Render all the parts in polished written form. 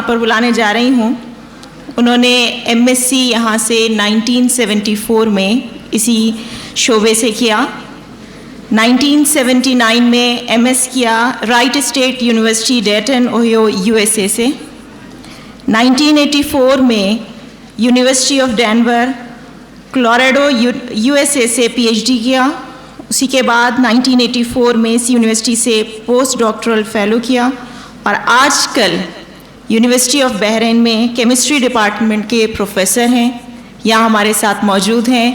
पर बुलाने जा रही हूँ, उन्होंने MSc यहाँ से 1974 में इसी शोबे से किया। 1979 में MS किया right state university डेटन Ohio USA से। 1984 में university of Denver Colorado USA से PhD किया। उसी के बाद 1984 में इस यूनिवर्सिटी से पोस्ट डॉक्टरल फेलो किया और आजकल यूनिवर्सिटी ऑफ बहरीन में केमिस्ट्री डिपार्टमेंट के प्रोफेसर हैं, यहाँ हमारे साथ मौजूद हैं।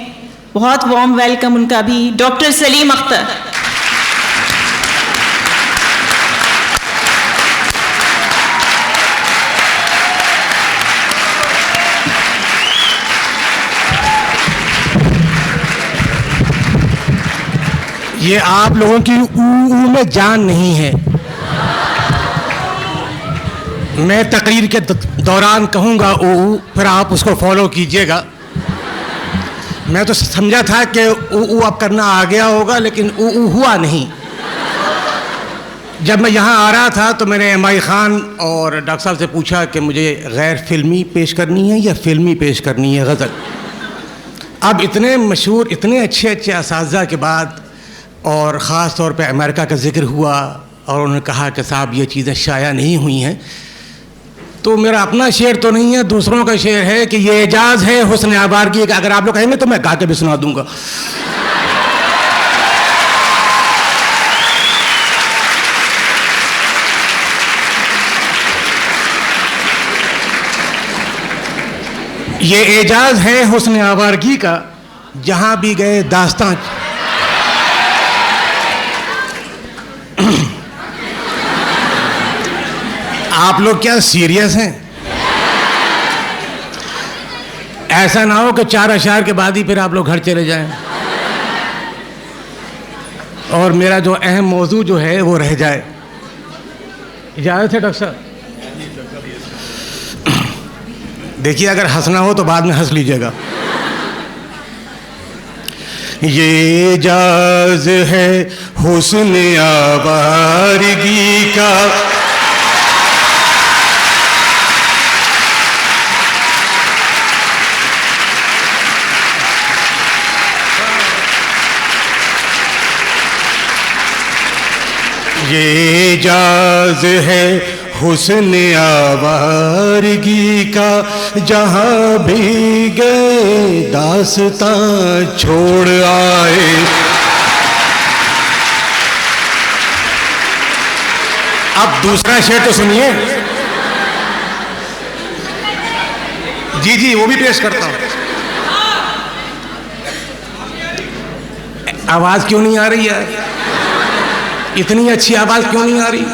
बहुत वार्म वेलकम उनका भी, डॉक्टर सलीम अख्तर। ये आप लोगों की ऊ में जान नहीं है। मैं तकरीर के दौरान कहूँगा ऊ, फिर आप उसको फॉलो कीजिएगा। मैं तो समझा था कि ऊ अब करना आ गया होगा, लेकिन ऊ हुआ नहीं। जब मैं यहाँ आ रहा था तो मैंने MI खान और डॉक्टर साहब से पूछा कि मुझे गैर फिल्मी पेश करनी है या फिल्मी पेश करनी है गज़ल। अब इतने मशहूर, इतने अच्छे अच्छे असातिज़ा के बाद और ख़ास तौर पे अमेरिका का जिक्र हुआ और उन्होंने कहा कि साहब ये चीज़ें शाया नहीं हुई हैं, तो मेरा अपना शेर तो नहीं है, दूसरों का शेर है कि ये एजाज़ है हुस्न आवारगी का। अगर आप लोग कहेंगे तो मैं गा के भी सुना दूंगा। ये एजाज़ है हुस्न आवारगी का, जहां भी गए दास्तां। आप लोग क्या सीरियस हैं? ऐसा ना हो कि 4 अशार के बाद ही फिर आप लोग घर चले जाएं और मेरा जो अहम मौजू जो है वो रह जाए। इजाज़त है डॉक्टर साहब? देखिए, अगर हंसना हो तो बाद में हंस लीजिएगा। ये एजाज़ है हुस्न आवारगी का, ये एजाज़ है हुस्न आवारगी का, जहाँ भी गए दास्तां छोड़ आए। अब दूसरा शेर तो सुनिए। जी वो भी पेश करता हूँ। आवाज क्यों नहीं आ रही है? इतनी अच्छी आवाज क्यों नहीं आ रही?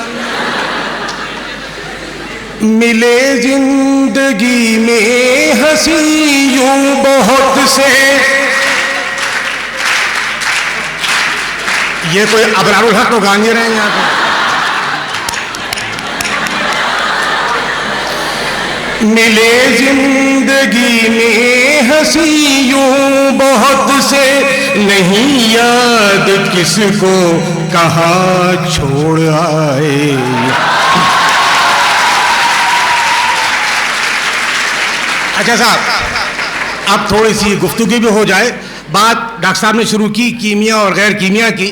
मिले जिंदगी में हंसी यूं बहुत से, ये कोई अबरारुल हक तो गा नहीं रहे हैं यहाँ पे। मिले जिंदगी में हंसी यूं बहुत से, नहीं याद किसको कहाँ छोड़ आए। अच्छा साहब, अब थोड़ी सी गुफ्तगू भी हो जाए। बात डॉक्टर साहब ने शुरू की कीमिया और गैर कीमिया की,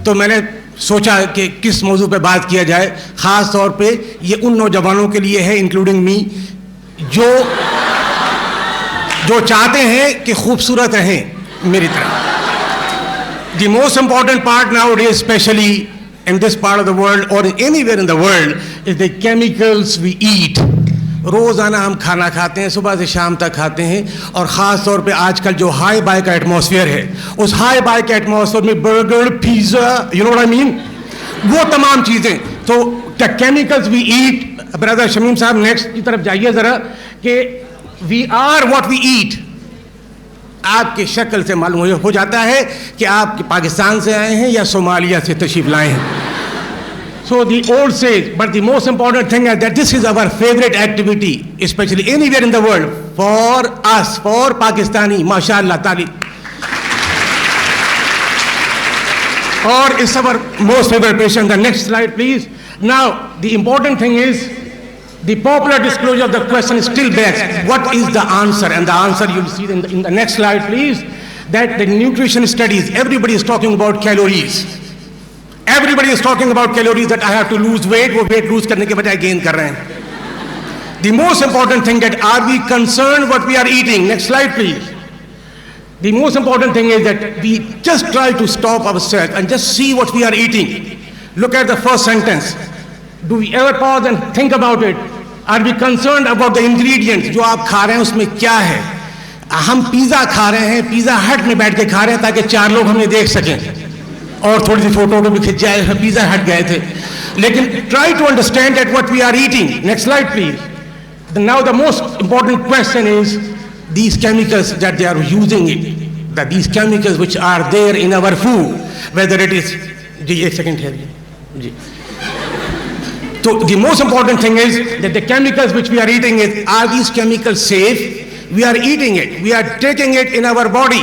तो मैंने सोचा कि किस मौजू पे बात किया जाए। ख़ास तौर पे ये उन नौजवानों के लिए है, इंक्लूडिंग मी, जो चाहते हैं कि खूबसूरत रहें मेरी तरह। The most important part nowadays, especially in this part of the world or anywhere in the world, is the chemicals we eat. रोज़ाना हम खाना खाते हैं, सुबह से शाम तक खाते हैं, और ख़ास तौर पे आजकल जो हाई बाई का एटमॉस्फेयर है, उस हाई बाई के एटमॉस्फेयर में burger, pizza, you know what I mean, वो तमाम चीज़ें, तो the chemicals we eat. Brother Shamim साहब नेक्स्ट की तरफ जाइए ज़रा, कि we are what we eat. आपकी शक्ल से मालूम हो जाता है कि आप पाकिस्तान से आए हैं या सोमालिया से तशरीफ लाए हैं। So the old says, but the most important thing is that this is our favorite activity, especially anywhere in the world, for us, for Pakistani, mashallah ta'ala. Or it's our most favorite patient. The next slide, please. Now, the important thing is The popular disclosure of the question still begs, what is the answer? And the answer you'll see in the next slide, please, that the nutrition studies, everybody is talking about calories. Everybody is talking about calories, that I have to lose weight, वो weight lose करने के बजाय gain कर रहे हैं. The most important thing that are we concerned what we are eating? Next slide, please. The most important thing is that we just try to stop ourselves and just see what we are eating. Look at the first sentence. Do we ever pause and think about it? Are we concerned about the ingredients? जो आप खा रहे हैं उसमें क्या है? हम pizza खा रहे हैं, पिज़्ज़ा हट में बैठ के खा रहे हैं ताकि 4 लोग हमें देख सकें और थोड़ी सी फोटो भी खिंच जाए, पिज़्ज़ा हट गए थे. लेकिन try to understand that what we are eating. Next slide, please. Now the most important question is these chemicals that they are using it, that these chemicals which are there in our food, whether it is, जी एक second ठहरिए जी. So the most important thing is that the chemicals which we are eating are these chemicals safe? We are eating it, we are taking it in our body,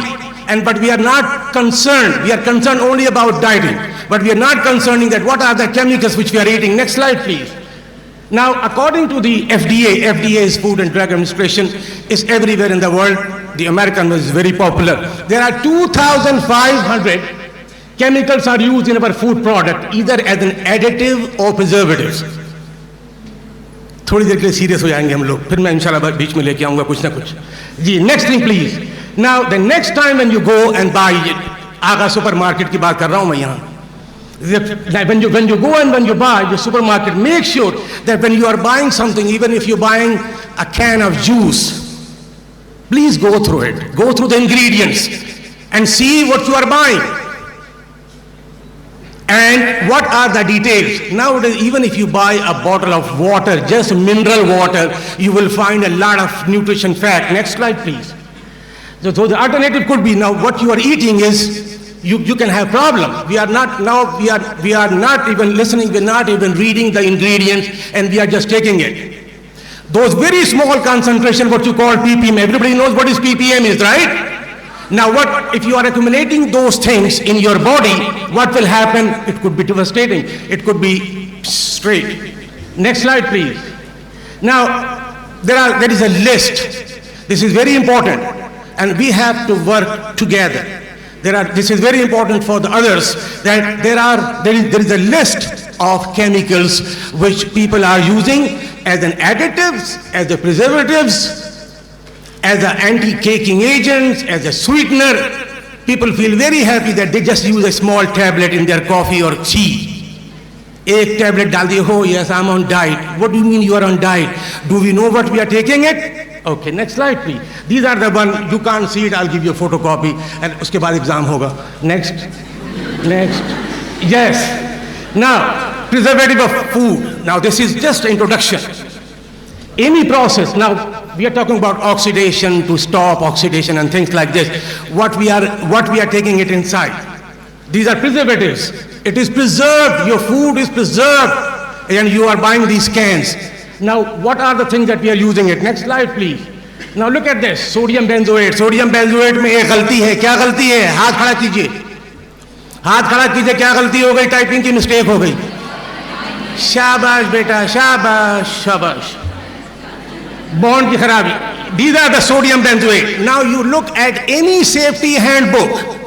but we are not concerned. We are concerned only about dieting, but we are not concerning that what are the chemicals which we are eating. Next slide, please. Now, according to the FDA is Food and Drug Administration, is everywhere in the world. The American was very popular. There are 2,500 chemicals are used in our food product, either as an additive or preservatives. थोड़ी देर के लिए serious हो जाएंगे हम लोग, फिर मैं इंशाल्लाह बीच में लेके आऊंगा कुछ ना कुछ. जी, next thing please. Now, the next time when you go and buy it, आगा सुपरमार्केट की बात कर रहा हूं मैं यहाँ. When you go and when you buy the supermarket, make sure that when you are buying something, even if you're buying a can of juice, please go through it. Go through the ingredients and see what you are buying. And what are the details? Nowadays, even if you buy a bottle of water, just mineral water, you will find a lot of nutrition fact. Next slide, please. So the alternative could be, now what you are eating is, you can have problem. We are not even listening, we are not even reading the ingredients, and we are just taking it. Those very small concentration, what you call ppm, everybody knows what is ppm is, right? Now what, if you are accumulating those things in your body, what will happen? It could be devastating. It could be straight. Next slide, please. Now, there is a list. This is very important, and we have to work together. This is very important for the others, that there is a list of chemicals which people are using as an additives, as a preservatives, as an anti-caking agents, as a sweetener. People feel very happy that they just use a small tablet in their coffee or tea. Ek tablet dal diye, oh yes, I'm on diet. What do you mean you are on diet? Do we know what we are taking it? Okay, next slide please. These are the one, you can't see it, I'll give you a photocopy and uske baad exam hoga. Next. Yes. Now, preservative of food. Now this is just introduction. Any process, now we are talking about oxidation, to stop oxidation and things like this. What we are taking it inside. These are preservatives. It is preserved, your food is preserved, and you are buying these cans. Now, what are the things that we are using it? Next slide, please. Now look at this, sodium benzoate. Sodium benzoate में एक गलती है, क्या गलती है? हाथ खड़ा कीजिए. हाथ खड़ा कीजिए, क्या गलती हो गई? टाइपिंग की मिस्टेक हो गई. शाबाश बेटा, शाबाश, शाबाश. Bond की खराबी. These are the sodium benzoate. Now you look at any safety handbook.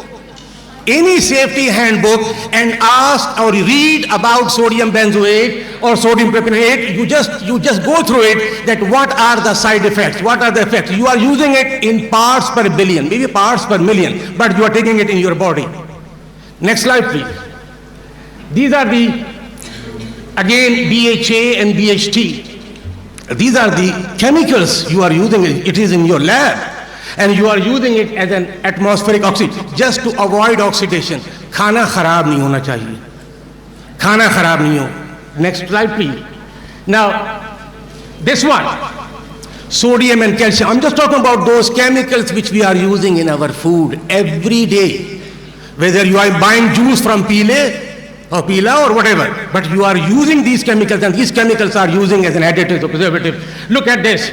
Any safety handbook and ask or read about sodium benzoate or sodium propionate, you just go through it, that what are the side effects, what are the effects. You are using it in parts per billion, maybe parts per million, but you are taking it in your body. Next slide please. These are the, again, BHA and BHT. These are the chemicals you are using, it is in your lab. And you are using it as an atmospheric oxygen, just to avoid oxidation. खाना खराब नहीं होना चाहिए. खाना खराब नहीं हो. Next slide, please. Now, this one, sodium and calcium. I'm just talking about those chemicals which we are using in our food every day. Whether you are buying juice from Pila or whatever, but you are using these chemicals, and these chemicals are using as an additive or preservative. Look at this.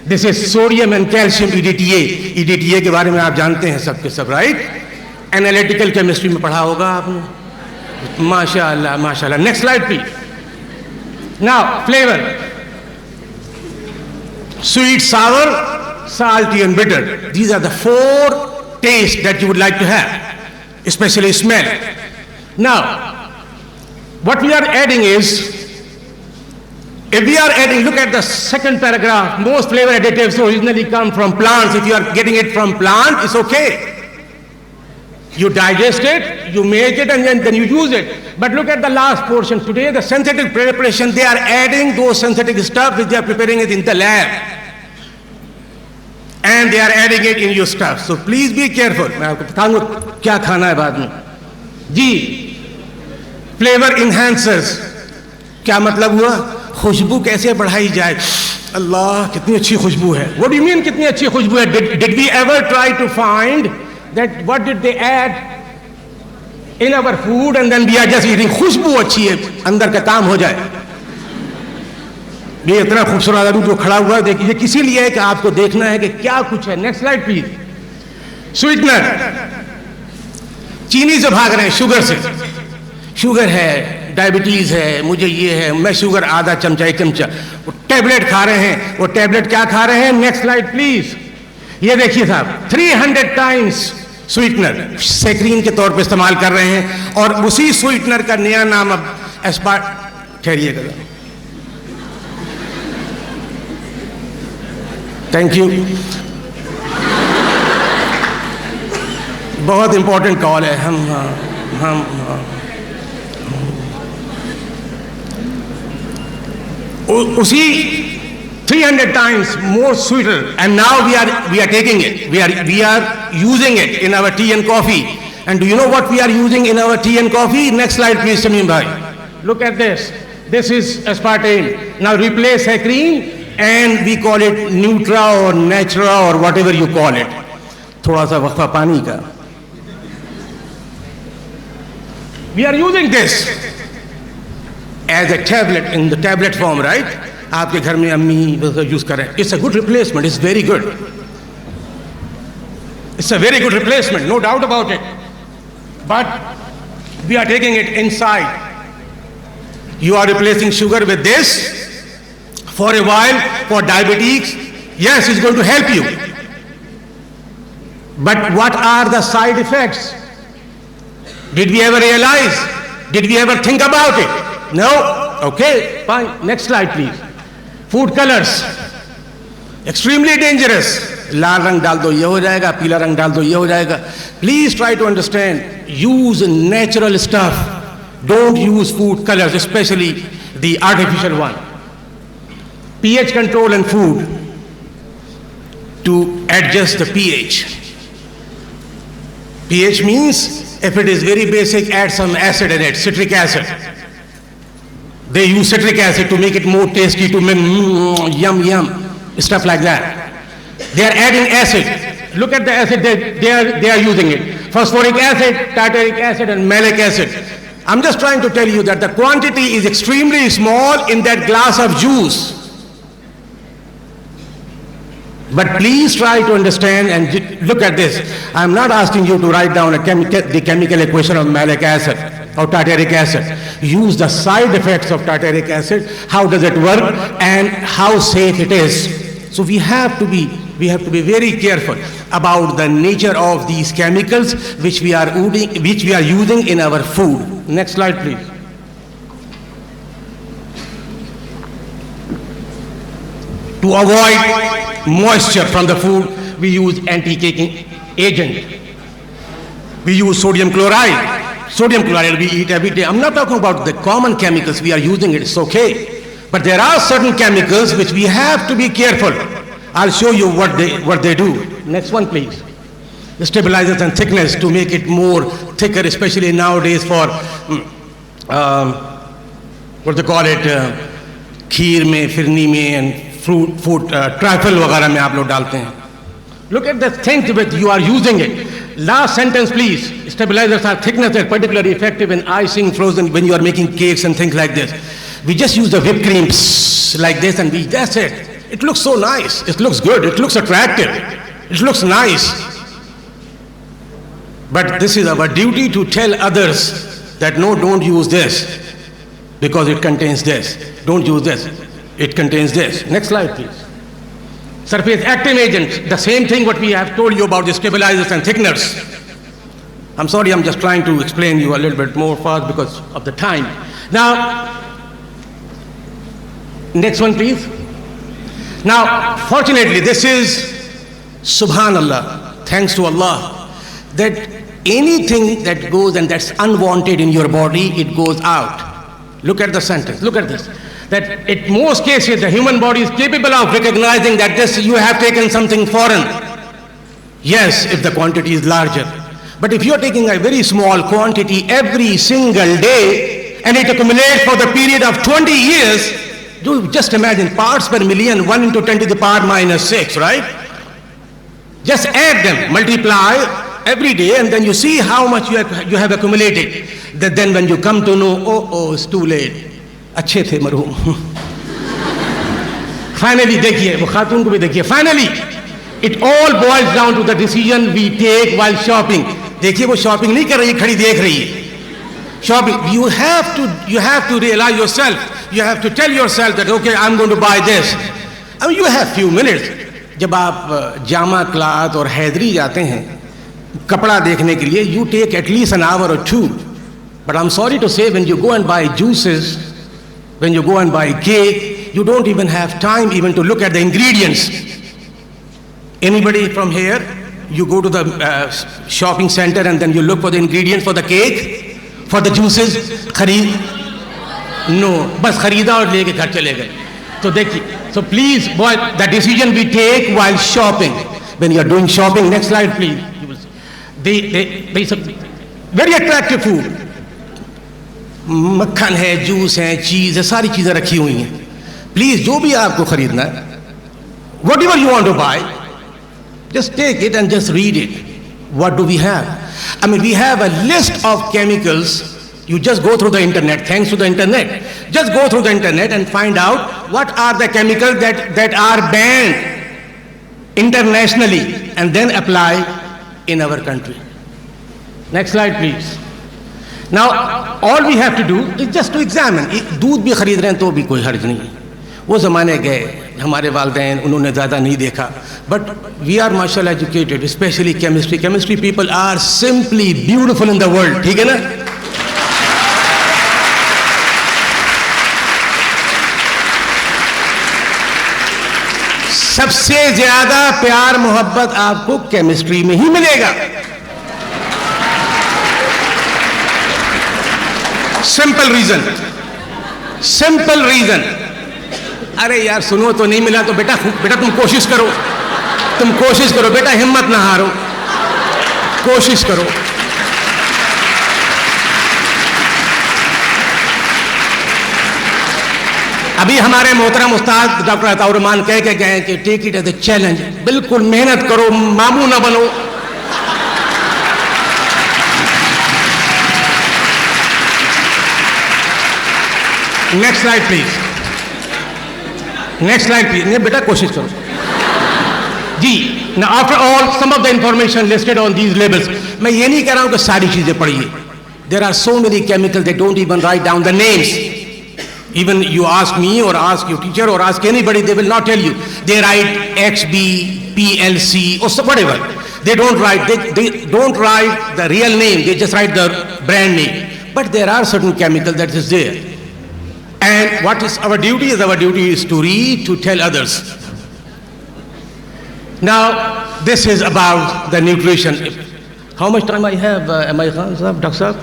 This is sodium and calcium EDTA. EDTA के बारे में आप जानते हैं सब के सब, right? Analytical chemistry में पढ़ा होगा आपने. माशाअल्लाह, माशाअल्लाह. Next slide please. Now, flavor. Sweet, sour, salty and bitter. These are the four tastes that you would like to have, especially smell. Now, what we are adding is, if we are adding, look at the second paragraph, most flavor additives originally come from plants. If you are getting it from plant, it's okay. You digest it, you make it, and then you use it. But look at the last portion. Today, the synthetic preparation, they are adding those synthetic stuff which they are preparing it in the lab. And they are adding it in your stuff. So please be careful. मैं आपको बताऊंगा क्या खाना है बाद में. जी, flavor enhancers. क्या मतलब हुआ? खुशबू कैसे बढ़ाई जाए? अल्लाह, कितनी अच्छी खुशबू है. What do you mean कितनी अच्छी खुशबू है? Did we ever try to find that what did they add in our food and then we are just eating? खुशबू अच्छी है, अंदर का काम हो जाए. ये इतना खूबसूरत आदमी जो खड़ा हुआ है, देखिए, ये किसी लिए है कि आपको देखना है कि क्या कुछ है. Next slide please. स्वीटनर, चीनी से भाग रहे हैं, शुगर से. शुगर है, डायबिटीज है, मुझे ये है, मैं शुगर आधा चमचा, एक चमचा. वो टैबलेट खा रहे हैं. वो टैबलेट क्या खा रहे हैं? Next slide please. ये देखिए साहब, 300 टाइम्स स्वीटनर सेक्रीन के तौर पे इस्तेमाल कर रहे हैं. और उसी स्वीटनर का नया नाम अब ठहरिएगा. Thank you. बहुत इंपॉर्टेंट कॉल है. हम उसी 300 times more sweeter, and now we are taking it. We are using it in our tea and coffee. And do you know what we are using in our tea and coffee? Next slide, please, Tamim bhai. Look at this. This is aspartame. Now replace saccharine, and we call it Nutra or Natura or whatever you call it. थोड़ा सा वक्फा पानी का. We are using this as a tablet, in the tablet form, right? आपके घर में अम्मी use कर रहे हैं. It's a good replacement. It's very good. It's a very good replacement, no doubt about it. But we are taking it inside. You are replacing sugar with this for a while for diabetes. Yes, it's going to help you. But what are the side effects? Did we ever realize? Did we ever think about it? No? Okay, fine. Next slide, please. Food colors. Extremely dangerous. लाल रंग डाल दो ये हो जाएगा, पीला रंग डाल दो ये हो जाएगा. Please try to understand. Use natural stuff. Don't use food colors, especially the artificial one. pH control in food to adjust the pH. pH means if it is very basic, add some acid in it, citric acid. They use citric acid to make it more tasty, to make yum yum, stuff like that. They are adding acid. Look at the acid they are using it. Phosphoric acid, tartaric acid, and malic acid. I'm just trying to tell you that the quantity is extremely small in that glass of juice. But please try to understand and look at this. I'm not asking you to write down the chemical equation of malic acid or tartaric acid. Use the side effects of tartaric acid, how does it work, and how safe it is. So we have to be very careful about the nature of these chemicals which we are using in our food. Next slide, please. To avoid moisture from the food, we use anti-caking agent. We use sodium chloride. Sodium chloride we eat every day. I'm not talking about the common chemicals we are using, it's okay. But there are certain chemicals which we have to be careful. I'll show you what they do. Next one, please. The stabilizers and thickness to make it more thicker, especially nowadays for what they call it, खीर में, फिरनी में, and fruit trifle वगैरह में आप लोग डालते हैं. Look at the things that you are using it. Last sentence, please. Stabilizers are thickness that particularly effective in icing, frozen, when you are making cakes and things like this. We just use the whipped cream like this, and that's it. It looks so nice. It looks good. It looks attractive. It looks nice. But this is our duty to tell others that no, don't use this because it contains this. Don't use this. It contains this. Next slide, please. surface active agents, the same thing what we have told you about the stabilizers and thickeners. I'm sorry, I'm just trying to explain you a little bit more fast because of the time. Now, next one please. Now, fortunately, this is Subhanallah, thanks to Allah, that anything that goes and that's unwanted in your body, it goes out. Look at the sentence, look at this. That in most cases, the human body is capable of recognizing that this, you have taken something foreign. Yes, if the quantity is larger. But if you're taking a very small quantity every single day, and it accumulates for the period of 20 years, you just imagine parts per million, 1 into 10 to the power minus 6, right? Just add them, multiply every day, and then you see how much you have accumulated. That then when you come to know, oh, it's too late. अच्छे थे मरहूम. Finally, देखिए, वो खातून को भी देखिए. Finally, it all boils down to the decision we take while shopping. देखिए, वो shopping नहीं कर रही, खड़ी देख रही है. Shopping, you have to realize yourself. You have to tell yourself that, okay, I'm going to buy this. I mean, you have few minutes. जब आप जामा क्लाथ और हैदरी जाते हैं कपड़ा देखने के लिए, you take at least an hour or two. But I'm sorry to say, when you go and buy juices, when you go and buy cake, you don't even have time even to look at the ingredients. Anybody from here, you go to the shopping center and then you look for the ingredients for the cake, for the juices, khareed? No, bas kharida aur leke ghar chale gaye. So dekhiye, so please, boy, the decision we take while shopping, when you are doing shopping, next slide please, you will see. They very attractive food. मक्खन है, juice है, चीज है, सारी चीजें रखी हुई हैं. प्लीज जो भी आपको खरीदना है, whatever you want to buy, just take it and just read it. What do we have? I mean, we have a list of chemicals. You just go through the internet, thanks to the internet. Just go through the internet and find out what are the chemicals that are banned internationally and then apply in our country. Next slide, please. Now, all we have to do is just to examine. दूध भी खरीद रहे हैं तो भी कोई हर्ज नहीं. वो ज़माने गए, हमारे वालिदैन उन्होंने ज़्यादा नहीं देखा. But we are mashallah educated, especially chemistry. Chemistry people are simply beautiful in the world. ठीक है ना? सबसे ज़्यादा प्यार मोहब्बत आपको केमिस्ट्री में ही मिलेगा. Simple reason. अरे यार सुनो तो नहीं मिला तो बेटा तुम कोशिश करो बेटा, हिम्मत ना हारो, कोशिश करो. अभी हमारे मोहतरम उस्ताद डॉक्टर अताउर रहमान कह के गए कि take it as a challenge. बिल्कुल मेहनत करो, मामू ना बनो. Next slide please. नहीं बेटा कोशिश करो जी. Now after all, some of the information listed on these labels. मैं ये नहीं कह रहा हूँ कि सारी चीजें पढ़िए. There are so many chemicals they don't even write down the names. Even you ask me or ask your teacher or ask anybody, they will not tell you. They write XB, PLC or whatever. They don't write. They don't write the real name. They just write the brand name. But there are certain chemicals that is there. And what is our duty? Our duty is to read, to tell others. Now, this is about the nutrition. How much time I have, am I Khan Sahab, Dr. Sahab?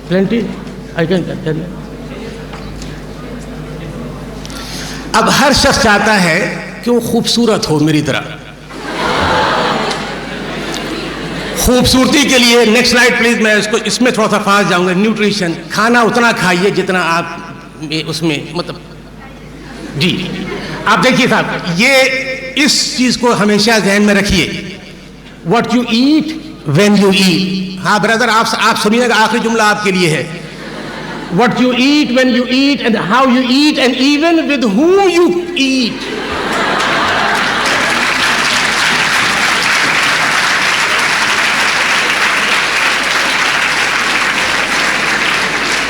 Plenty? I can tell you. अब हर शख्स चाहता है कि वो खूबसूरत हो मेरी तरह. खूबसूरती के लिए नेक्स्ट स्लाइड प्लीज. मैं इसमें थोड़ा सा फास्ट जाऊंगा. न्यूट्रिशन, खाना उतना खाइए जितना आप उसमें मतलब जी. आप देखिए साहब, ये इस चीज को हमेशा ध्यान में रखिए. What you eat when you eat. हाँ ब्रदर, आप सुनिएगा, आखिरी जुमला आपके लिए है. What you eat, when you eat, and how you eat, and even with whom you eat.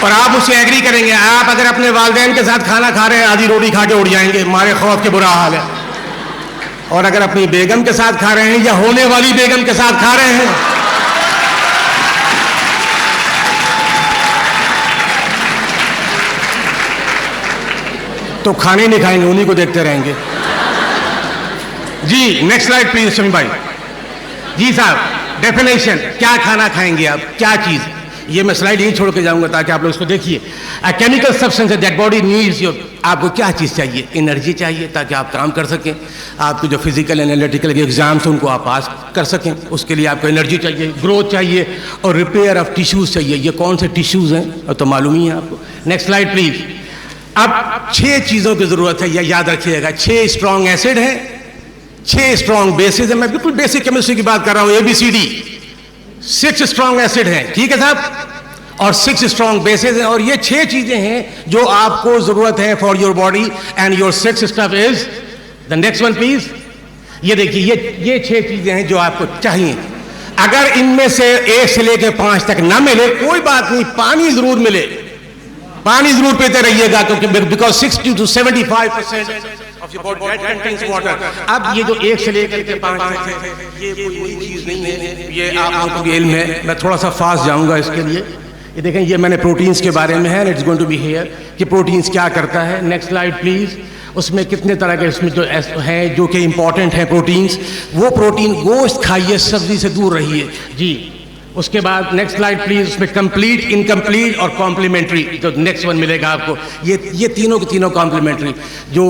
और आप उससे एग्री करेंगे. आप अगर अपने वालिदैन के साथ खाना खा रहे हैं, आधी रोटी खा के उड़ जाएंगे, हमारे खौफ के बुरा हाल है. और अगर अपनी बेगम के साथ खा रहे हैं या होने वाली बेगम के साथ खा रहे हैं, तो खाने नहीं खाएंगे, उन्हीं को देखते रहेंगे। जी नेक्स्ट स्लाइड प्लीज शमी भाई। जी साहब, डेफिनेशन, क्या खाना खाएंगे आप, क्या चीज, ये मैं स्लाइड यहीं छोड़ के जाऊंगा ताकि आप लोग इसको देखिए। Chemical substance that body needs your, आपको क्या चीज चाहिए, एनर्जी चाहिए ताकि आप काम कर सकें, आपके जो फिजिकल एनालिटिकल के एग्जाम्स उनको आप पास कर सकें, उसके लिए आपको एनर्जी चाहिए, ग्रोथ चाहिए और रिपेयर ऑफ टिश्यूज चाहिए। ये कौन से टिश्यूज हैं और तो मालूम ही है आपको। Next slide please. अब 6 चीजों की जरूरत है, यह याद रखिएगा। 6 स्ट्रॉन्ग एसिड है, 6 स्ट्रॉन्ग बेसिस है, मैं बिल्कुल बेसिक केमिस्ट्री की बात कर रहा हूं, ABCD। 6 स्ट्रॉन्ग एसिड हैं, ठीक है साहब, और 6 स्ट्रॉन्ग बेसिस हैं, और ये 6 चीजें हैं जो आपको जरूरत है for your body, and your 6 stuff is the next one please. ये देखिए, ये 6 चीजें हैं जो आपको चाहिए। अगर इनमें से 1 से लेकर 5 तक ना मिले कोई बात नहीं, पानी जरूर मिले, पानी जरूर पीते रहिएगा, क्योंकि because 60 to 75% of your body contains water. अब ये जो 1 से लेकर के 5 तक है, ये कोई नई चीज नहीं है, ये आप लोगों को इल्म है। मैं थोड़ा सा फास्ट जाऊंगा इसके लिए। ये देखें, ये मैंने प्रोटीन्स के बारे में है, it's going to be here कि प्रोटीन्स क्या करता है। Next slide please. उसमें कितने तरह के इसमें जो है जो कि इंपॉर्टेंट है प्रोटीन्स, वो प्रोटीन गोश्त खाइए, सब्जी से दूर रहिए जी। उसके बाद नेक्स्ट स्लाइड प्लीज। उसमें कंप्लीट, इनकम्प्लीट और कॉम्प्लीमेंट्री, जो नेक्स्ट वन मिलेगा आपको, ये तीनों के तीनों कॉम्प्लीमेंट्री। जो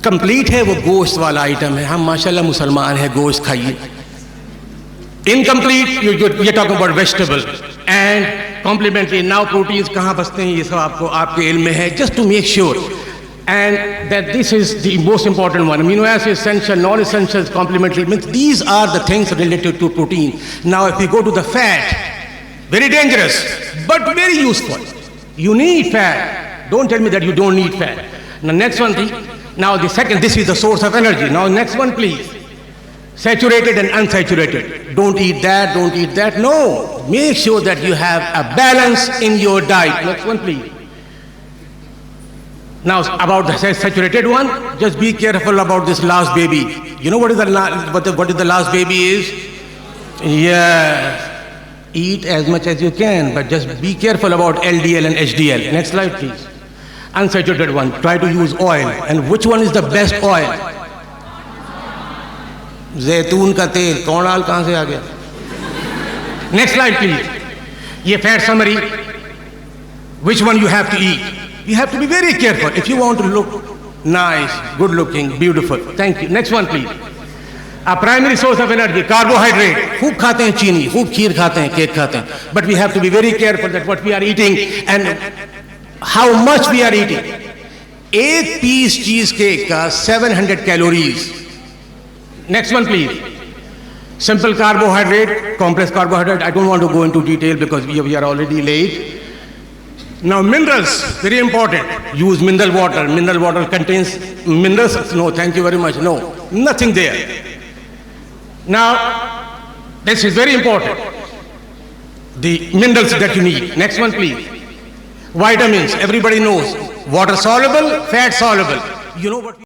कंप्लीट है वो गोश्त वाला आइटम है, हम माशाल्लाह मुसलमान हैं, गोश्त खाइए। इनकम्प्लीट ये talking about vegetable, and complementary now proteins कहाँ बसते हैं ये सब आपको आपके इल्म में है, just to make sure and that this is the most important one. Amino acid essential, non-essential, complementary, means these are the things related to protein. Now if we go to the fat, very dangerous but very useful. You need fat, don't tell me that you don't need fat. Now next one thing, now the second, this is the source of energy. Now next one please. Saturated and unsaturated, don't eat that, don't eat that, no, make sure that you have a balance in your diet. Next one please. Now about the saturated one, just be careful about this last baby. You know what is the last baby is? Yes, eat as much as you can, but just be careful about LDL and HDL. Next slide please. Unsaturated one, try to use oil. And which one is the best oil? जैतून का तेल। कौन कहां से आ गया? Next slide please. ये fat summary, which one you have to eat. You have to be very careful if you want to look nice, good looking, beautiful. Thank you. Next one please. A primary source of energy, carbohydrate. खूब खाते हैं चीनी, खूब खीर खाते हैं, cake खाते हैं, but we have to be very careful that what we are eating and how much we are eating. एक पीस चीज केक का 700 calories. Next one please. Simple carbohydrate, complex carbohydrate. I don't want to go into detail because we are already late. Now minerals, very important. Use mineral water. Mineral water contains minerals. No, thank you very much. No, nothing there. Now, this is very important. The minerals that you need. Next one, please. Vitamins. Everybody knows. Water soluble, fat soluble. You know what?